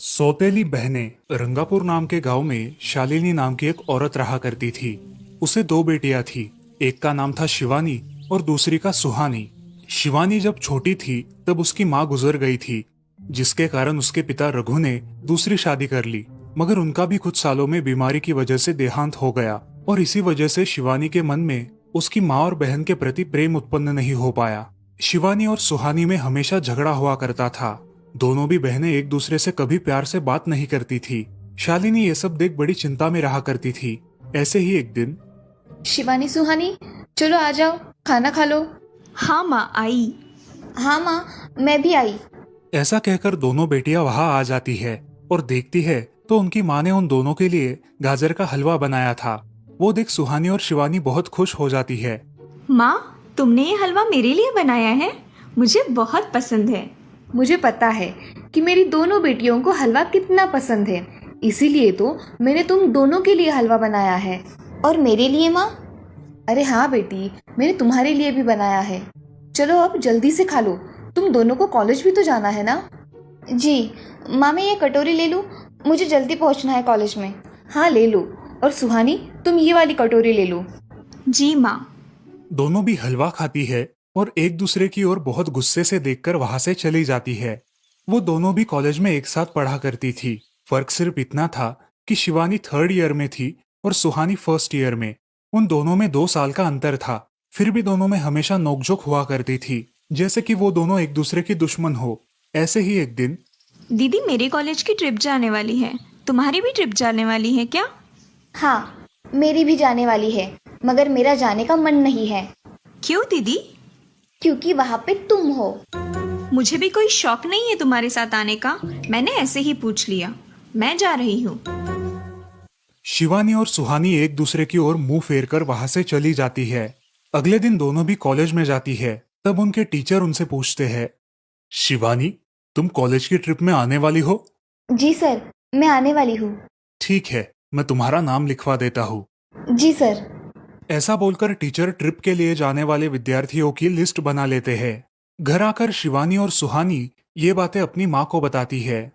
सौतेली बहनें। रंगापुर नाम के गांव में शालिनी नाम की एक औरत रहा करती थी। उसे दो बेटियां थी। एक का नाम था शिवानी और दूसरी का सुहानी। शिवानी जब छोटी थी तब उसकी माँ गुजर गई थी, जिसके कारण उसके पिता रघु ने दूसरी शादी कर ली। मगर उनका भी कुछ सालों में बीमारी की वजह से देहांत हो गया और इसी वजह से शिवानी के मन में उसकी माँ और बहन के प्रति प्रेम उत्पन्न नहीं हो पाया। शिवानी और सुहानी में हमेशा झगड़ा हुआ करता था। दोनों भी बहनें एक दूसरे से कभी प्यार से बात नहीं करती थी। शालिनी ये सब देख बड़ी चिंता में रहा करती थी। ऐसे ही एक दिन, शिवानी सुहानी, चलो आ जाओ, खाना खा लो। हाँ माँ, आई। हाँ माँ, मैं भी आई। ऐसा कहकर दोनों बेटियां वहां आ जाती है और देखती है तो उनकी माँ ने उन दोनों के लिए गाजर का हलवा बनाया था। वो देख सुहानी और शिवानी बहुत खुश हो जाती है। माँ, तुमने ये हलवा मेरे लिए बनाया है? मुझे बहुत पसंद है। मुझे पता है कि मेरी दोनों बेटियों को हलवा कितना पसंद है, इसीलिए तो मैंने तुम दोनों के लिए हलवा बनाया है। और मेरे लिए माँ? अरे हाँ बेटी, मैंने तुम्हारे लिए भी बनाया है। चलो अब जल्दी से खा लो, तुम दोनों को कॉलेज भी तो जाना है ना। जी माँ, मैं ये कटोरी ले लूँ? मुझे जल्दी पहुँचना है कॉलेज में। हाँ ले लो। और सुहानी, तुम ये वाली कटोरी ले लो। जी माँ। दोनों भी हलवा खाती है और एक दूसरे की ओर बहुत गुस्से से देखकर वहां से चली जाती है। वो दोनों भी कॉलेज में एक साथ पढ़ा करती थी। फर्क सिर्फ इतना था कि शिवानी 3rd ईयर में थी और सुहानी 1st ईयर में। उन दोनों में 2 साल का अंतर था। फिर भी दोनों में हमेशा नोकझोंक हुआ करती थी, जैसे कि वो दोनों एक दूसरे की दुश्मन हो। ऐसे ही एक दिन, दीदी, मेरी कॉलेज की ट्रिप जाने वाली है। तुम्हारी भी ट्रिप जाने वाली है क्या? हाँ, मेरी भी जाने वाली है, मगर मेरा जाने का मन नहीं है। क्यों दीदी? क्योंकि वहाँ पे तुम हो। मुझे भी कोई शौक नहीं है तुम्हारे साथ आने का। मैंने ऐसे ही पूछ लिया। मैं जा रही हूँ। शिवानी और सुहानी एक दूसरे की ओर मुंह फेर कर वहां से चली जाती है। अगले दिन दोनों भी कॉलेज में जाती है। तब उनके टीचर उनसे पूछते हैं, शिवानी, तुम कॉलेज की ट्रिप में आने वाली हो? जी सर, मैं आने वाली हूँ। ठीक है, मैं तुम्हारा नाम लिखवा देता हूँ। जी सर। ऐसा बोलकर टीचर ट्रिप के लिए जाने वाले विद्यार्थियों की लिस्ट बना लेते हैं। घर आकर शिवानी और सुहानी ये बातें अपनी माँ को बताती है।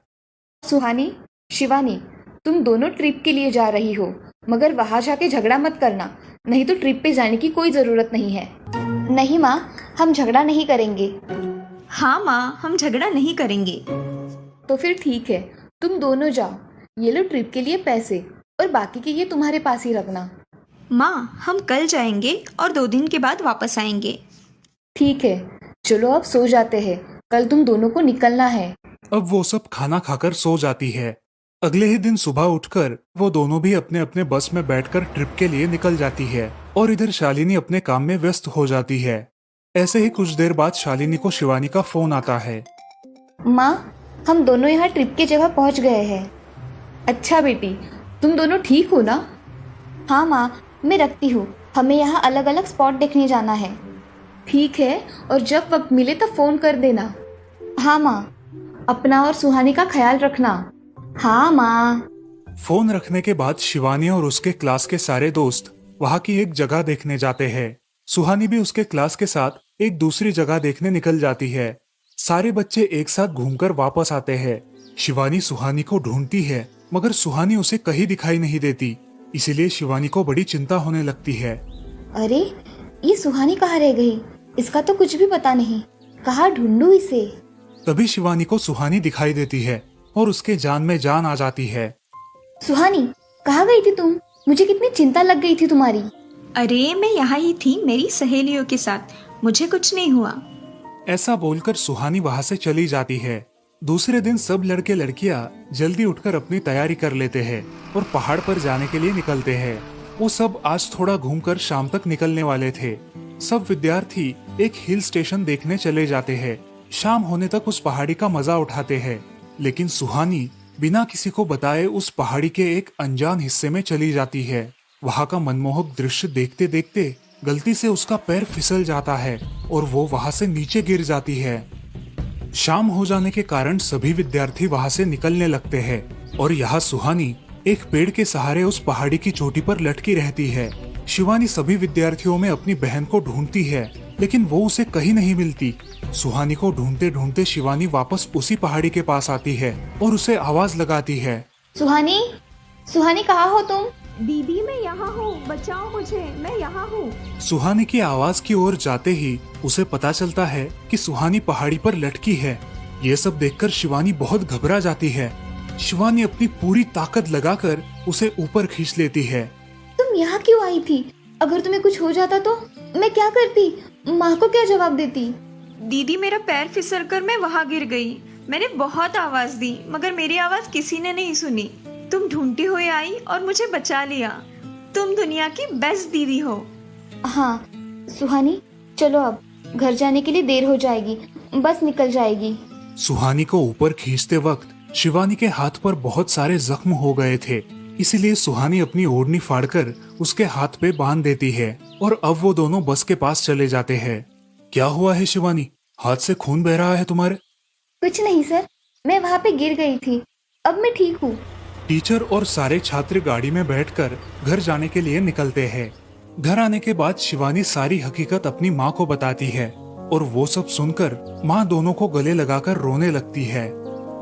सुहानी, शिवानी, तुम दोनों ट्रिप के लिए जा रही हो, मगर वहां जाके झगड़ा मत करना, नहीं तो ट्रिप पे जाने की कोई ज़रूरत नहीं है। नहीं माँ, हम झगड़ा नहीं करेंगे। हाँ माँ, हम झगड़ा नहीं करेंगे। तो फिर ठीक है, तुम दोनों जाओ। ये लो ट्रिप के लिए पैसे, और बाकी के ये तुम्हारे पास ही रखना। माँ, हम कल जाएंगे और 2 दिन के बाद वापस आएंगे। ठीक है, चलो अब सो जाते हैं, कल तुम दोनों को निकलना है। अब वो सब खाना खाकर सो जाती है। अगले ही दिन सुबह उठकर वो दोनों भी अपने अपने बस में बैठकर ट्रिप के लिए निकल जाती है और इधर शालिनी अपने काम में व्यस्त हो जाती है। ऐसे ही कुछ देर बाद शालिनी को शिवानी का फोन आता है। माँ, हम दोनों यहाँ ट्रिप की जगह पहुँच गए हैं। अच्छा बेटी, तुम दोनों ठीक हो ना? हाँ माँ, मैं रखती हूँ, हमें यहाँ अलग अलग स्पॉट देखने जाना है। ठीक है, और जब वक्त मिले तो फ़ोन कर देना। हाँ माँ, अपना और सुहानी का ख्याल रखना। हाँ माँ। फोन रखने के बाद शिवानी और उसके क्लास के सारे दोस्त वहाँ की एक जगह देखने जाते हैं। सुहानी भी उसके क्लास के साथ एक दूसरी जगह देखने निकल जाती है। सारे बच्चे एक साथ घूमकर वापस आते हैं। शिवानी सुहानी को ढूंढती है, मगर सुहानी उसे कहीं दिखाई नहीं देती। इसीलिए शिवानी को बड़ी चिंता होने लगती है। अरे, ये सुहानी कहाँ रह गई? इसका तो कुछ भी पता नहीं, कहाँ ढूंढूं इसे? तभी शिवानी को सुहानी दिखाई देती है और उसके जान में जान आ जाती है। सुहानी, कहाँ गई थी तुम? मुझे कितनी चिंता लग गई थी तुम्हारी। अरे, मैं यहाँ ही थी मेरी सहेलियों के साथ, मुझे कुछ नहीं हुआ। ऐसा बोलकर सुहानी वहाँ से चली जाती है। दूसरे दिन सब लड़के लड़कियाँ जल्दी उठकर अपनी तैयारी कर लेते हैं और पहाड़ पर जाने के लिए निकलते हैं। वो सब आज थोड़ा घूमकर शाम तक निकलने वाले थे। सब विद्यार्थी एक हिल स्टेशन देखने चले जाते हैं। शाम होने तक उस पहाड़ी का मजा उठाते हैं, लेकिन सुहानी बिना किसी को बताए उस पहाड़ी के एक अनजान हिस्से में चली जाती है। वहाँ का मनमोहक दृश्य देखते देखते गलती से उसका पैर फिसल जाता है और वो वहाँ से नीचे गिर जाती है। शाम हो जाने के कारण सभी विद्यार्थी वहाँ से निकलने लगते हैं और यहाँ सुहानी एक पेड़ के सहारे उस पहाड़ी की चोटी पर लटकी रहती है। शिवानी सभी विद्यार्थियों में अपनी बहन को ढूंढती है, लेकिन वो उसे कहीं नहीं मिलती। सुहानी को ढूंढते ढूंढते शिवानी वापस उसी पहाड़ी के पास आती है और उसे आवाज लगाती है। सुहानी, सुहानी कहाँ हो तुम? दीदी मैं यहाँ हूँ, बचाओ मुझे, मैं यहाँ हूँ। सुहानी की आवाज की ओर जाते ही उसे पता चलता है कि सुहानी पहाड़ी पर लटकी है। ये सब देखकर शिवानी बहुत घबरा जाती है। शिवानी अपनी पूरी ताकत लगाकर उसे ऊपर खींच लेती है। तुम यहाँ क्यों आई थी? अगर तुम्हें कुछ हो जाता तो मैं क्या करती? माँ को क्या जवाब देती? दीदी मेरा पैर फिसल कर मैं वहाँ गिर गई। मैंने बहुत आवाज दी मगर मेरी आवाज किसी ने नहीं सुनी। तुम ढूंढती हुई आई और मुझे बचा लिया। तुम दुनिया की बेस्ट दीदी हो। हाँ सुहानी, चलो अब घर जाने के लिए देर हो जाएगी, बस निकल जाएगी। सुहानी को ऊपर खींचते वक्त शिवानी के हाथ पर बहुत सारे जख्म हो गए थे, इसीलिए सुहानी अपनी ओढ़नी फाड़कर उसके हाथ पे बांध देती है और अब वो दोनों बस के पास चले जाते हैं। क्या हुआ है शिवानी, हाथ से खून बह रहा है तुम्हारे? कुछ नहीं सर, मैं वहाँ पे गिर गई थी, अब मैं ठीक हूँ। टीचर और सारे छात्र गाड़ी में बैठकर घर जाने के लिए निकलते हैं। घर आने के बाद शिवानी सारी हकीकत अपनी माँ को बताती है और वो सब सुनकर माँ दोनों को गले लगाकर रोने लगती है।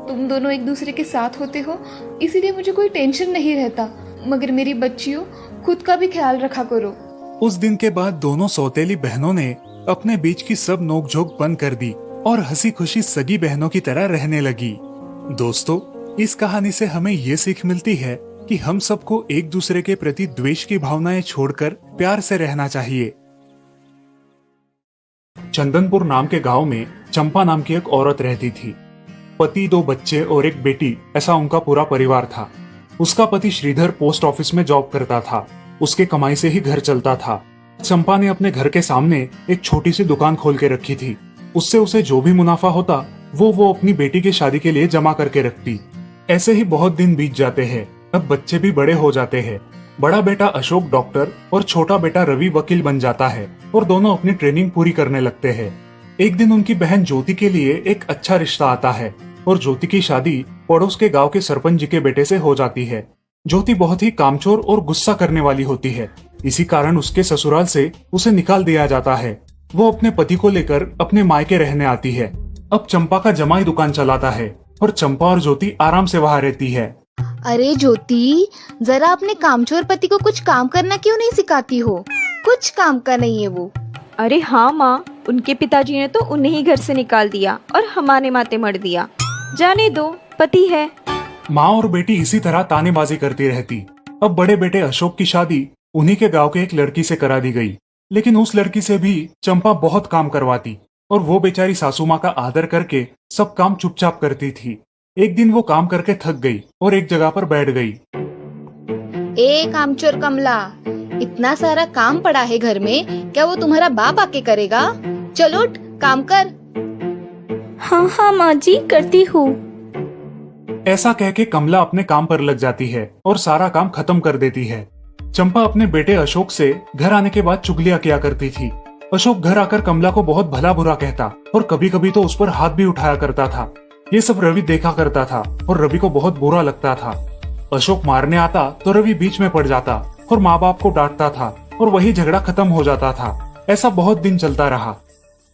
तुम दोनों एक दूसरे के साथ होते हो, इसीलिए मुझे कोई टेंशन नहीं रहता, मगर मेरी बच्चियों, खुद का भी ख्याल रखा करो। उस दिन के बाद दोनों सौतेली बहनों ने अपने बीच की सब नोकझोंक बंद कर दी और हंसी खुशी सगी बहनों की तरह रहने लगी। दोस्तों, इस कहानी से हमें ये सीख मिलती है कि हम सबको एक दूसरे के प्रति द्वेष की भावनाएं छोड़कर प्यार से रहना चाहिए। चंदनपुर नाम के गांव में चंपा नाम की एक औरत रहती थी। पति, 2 बच्चे और एक बेटी, ऐसा उनका पूरा परिवार था। उसका पति श्रीधर पोस्ट ऑफिस में जॉब करता था। उसके कमाई से ही घर चलता था। चंपा ने अपने घर के सामने एक छोटी सी दुकान खोल के रखी थी। उससे उसे जो भी मुनाफा होता वो अपनी बेटी की शादी के लिए जमा करके रखती। ऐसे ही बहुत दिन बीत जाते हैं। अब बच्चे भी बड़े हो जाते हैं। बड़ा बेटा अशोक डॉक्टर और छोटा बेटा रवि वकील बन जाता है और दोनों अपनी ट्रेनिंग पूरी करने लगते हैं। एक दिन उनकी बहन ज्योति के लिए एक अच्छा रिश्ता आता है और ज्योति की शादी पड़ोस के गांव के सरपंच जी के बेटे से हो जाती है। ज्योति बहुत ही कामचोर और गुस्सा करने वाली होती है। इसी कारण उसके ससुराल से उसे निकाल दिया जाता है। वो अपने पति को लेकर अपने मायके रहने आती है। अब चंपा का जमाई दुकान चलाता है और चंपा और ज्योति आराम से वहाँ रहती है। अरे ज्योति, जरा अपने कामचोर पति को कुछ काम करना क्यों नहीं सिखाती हो? कुछ काम का नहीं है वो। अरे हाँ माँ, उनके पिताजी ने तो उन्हें ही घर से निकाल दिया और हमारे माथे मर दिया। जाने दो, पति है। माँ और बेटी इसी तरह तानेबाजी करती रहती। अब बड़े बेटे अशोक की शादी उन्हीं के गांव के एक लड़की से करा दी गई, लेकिन उस लड़की से भी चंपा बहुत काम करवाती और वो बेचारी सासू माँ का आदर करके सब काम चुपचाप करती थी। एक दिन वो काम करके थक गई और एक जगह पर बैठ गई। ए कामचोर कमला, इतना सारा काम पड़ा है घर में, क्या वो तुम्हारा बाप आके करेगा? चलो उठ, काम कर। हाँ हाँ माँ जी, करती हूँ। ऐसा कह के कमला अपने काम पर लग जाती है और सारा काम खत्म कर देती है। चंपा अपने बेटे अशोक से घर आने के बाद चुगलियां किया करती थी। अशोक घर आकर कमला को बहुत भला बुरा कहता और कभी कभी तो उस पर हाथ भी उठाया करता था। ये सब रवि देखा करता था और रवि को बहुत बुरा लगता था। अशोक मारने आता तो रवि बीच में पड़ जाता और माँ बाप को डांटता था और वही झगड़ा खत्म हो जाता था। ऐसा बहुत दिन चलता रहा।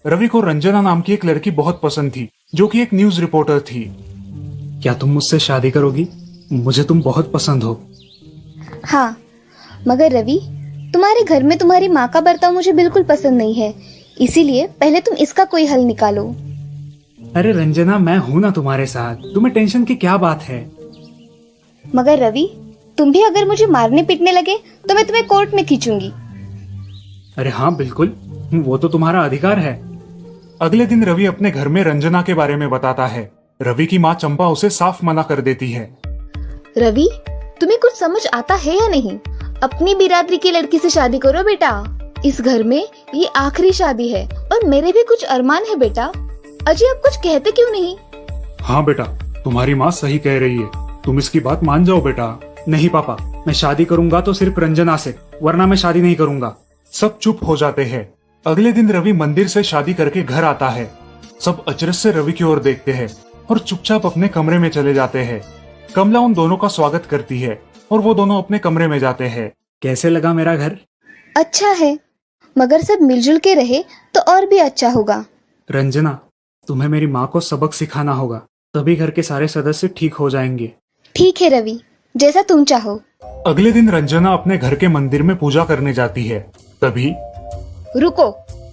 रवि को रंजना नाम की एक लड़की बहुत पसंद थी, जो कि एक न्यूज रिपोर्टर थी। क्या तुम मुझसे शादी करोगी? मुझे तुम बहुत पसंद हो। हाँ, मगर रवि, तुम्हारे घर में तुम्हारी माँ का बर्ताव मुझे बिल्कुल पसंद नहीं है, इसीलिए पहले तुम इसका कोई हल निकालो। अरे रंजना, मैं हूँ ना तुम्हारे साथ, तुम्हें टेंशन की क्या बात है? मगर रवि, तुम भी अगर मुझे मारने पीटने लगे तो मैं तुम्हें कोर्ट में खींचूंगी। अरे हाँ बिल्कुल, वो तो तुम्हारा अधिकार है। अगले दिन रवि अपने घर में रंजना के बारे में बताता है। रवि की माँ चंपा उसे साफ मना कर देती है। रवि, तुम्हें कुछ समझ आता है या नहीं? अपनी बिरादरी की लड़की से शादी करो बेटा। इस घर में ये आखिरी शादी है और मेरे भी कुछ अरमान है बेटा। अजय, आप कुछ कहते क्यों नहीं? हाँ बेटा, तुम्हारी माँ सही कह रही है, तुम इसकी बात मान जाओ बेटा। नहीं पापा, मैं शादी करूंगा तो सिर्फ रंजना से, वरना मैं शादी नहीं करूंगा। सब चुप हो जाते हैं। अगले दिन रवि मंदिर से शादी करके घर आता है। सब अचरज से रवि की ओर देखते हैं और चुपचाप अपने कमरे में चले जाते हैं। कमला उन दोनों का स्वागत करती है और वो दोनों अपने कमरे में जाते हैं। कैसे लगा मेरा घर? अच्छा है, मगर सब मिलजुल के रहे तो और भी अच्छा होगा। रंजना, तुम्हें मेरी माँ को सबक सिखाना होगा, तभी घर के सारे सदस्य ठीक हो जाएंगे। ठीक है रवि, जैसा तुम चाहो। अगले दिन रंजना अपने घर के मंदिर में पूजा करने जाती है। तभी रुको,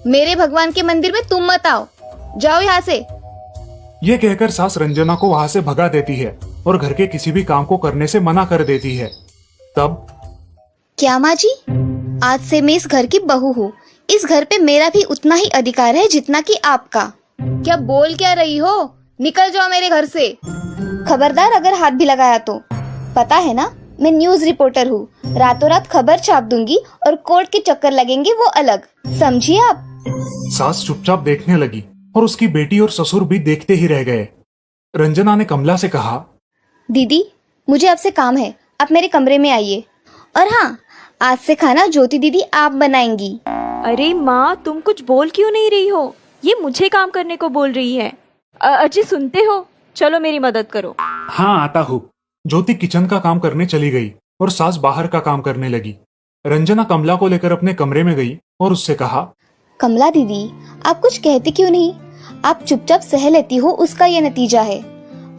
मेरे भगवान के मंदिर में तुम मत आओ, जाओ यहाँ से। ये कहकर सास रंजना को वहां से भगा देती है और घर के किसी भी काम को करने से मना कर देती है। तब क्या माँ जी, आज से मैं इस घर की बहू हूँ। इस घर पे मेरा भी उतना ही अधिकार है जितना कि आपका। क्या बोल क्या रही हो? निकल जाओ मेरे घर से। खबरदार अगर हाथ भी लगाया तो। पता है ना, मैं न्यूज रिपोर्टर हूँ। रातों रात खबर छाप दूंगी और कोर्ट के चक्कर लगेंगे वो अलग, समझिए आप। सास चुपचाप देखने लगी और उसकी बेटी और ससुर भी देखते ही रह गए। रंजना ने कमला से कहा, दीदी मुझे आपसे काम है, आप मेरे कमरे में आइए। और हाँ, आज से खाना ज्योति दीदी आप बनाएंगी। अरे माँ, तुम कुछ बोल क्यों नहीं रही हो? ये मुझे काम करने को बोल रही है। अजी सुनते हो, चलो मेरी मदद करो। हाँ आता हूँ। ज्योति किचन का काम करने चली गई और सास बाहर का काम करने लगी। रंजना कमला को लेकर अपने कमरे में गई और उससे कहा, कमला दीदी, आप कुछ कहते क्यों नहीं? आप चुपचाप सह लेती हो, उसका ये नतीजा है।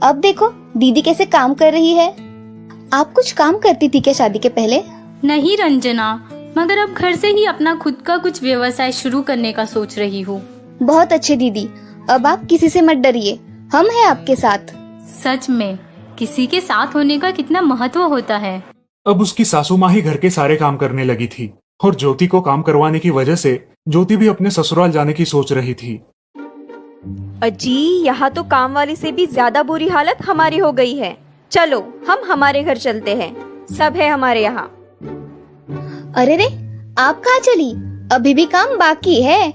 अब देखो दीदी कैसे काम कर रही है। आप कुछ काम करती थी क्या शादी के पहले? नहीं रंजना, मगर अब घर से ही अपना खुद का कुछ व्यवसाय शुरू करने का सोच रही हूँ। बहुत अच्छे दीदी, अब आप किसी से मत डरिए, हम हैं आपके साथ। सच में किसी के साथ होने का कितना महत्व होता है। अब उसकी सासू माँ ही घर के सारे काम करने लगी थी और ज्योति को काम करवाने की वजह से ज्योति भी अपने ससुराल जाने की सोच रही थी। अजी, यहाँ तो काम वाली से भी ज्यादा बुरी हालत हमारी हो गई है। चलो हम हमारे घर चलते हैं, सब है हमारे यहाँ। अरे रे, आप कहाँ चली? अभी भी काम बाकी है।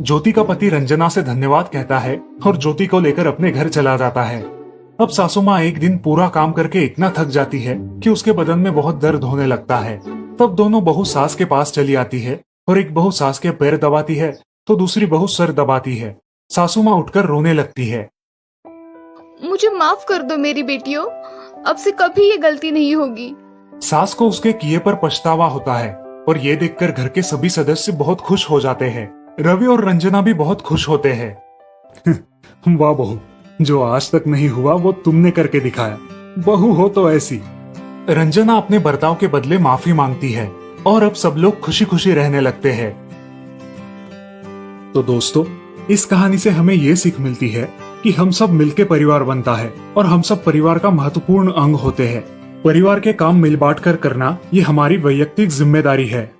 ज्योति का पति रंजना से धन्यवाद कहता है और ज्योति को लेकर अपने घर चला जाता है। अब सासू माँ एक दिन पूरा काम करके इतना थक जाती है कि उसके बदन में बहुत दर्द होने लगता है। तब दोनों बहू सास के पास चली आती है और एक बहू सास के पैर दबाती है तो दूसरी बहू सर दबाती है। सासू माँ उठकर रोने लगती है। मुझे माफ कर दो मेरी बेटियों, अब से कभी ये गलती नहीं होगी। सास को उसके किए पर पछतावा होता है और ये देखकर घर के सभी सदस्य बहुत खुश हो जाते हैं। रवि और रंजना भी बहुत खुश होते हैं। वाह बहू, जो आज तक नहीं हुआ वो तुमने करके दिखाया। बहू हो तो ऐसी। रंजना अपने बर्ताव के बदले माफी मांगती है और अब सब लोग खुशी खुशी रहने लगते हैं। तो दोस्तों, इस कहानी से हमें ये सीख मिलती है कि हम सब मिलके परिवार बनता है और हम सब परिवार का महत्वपूर्ण अंग होते हैं। परिवार के काम मिल बांट कर करना ये हमारी वैयक्तिक जिम्मेदारी है।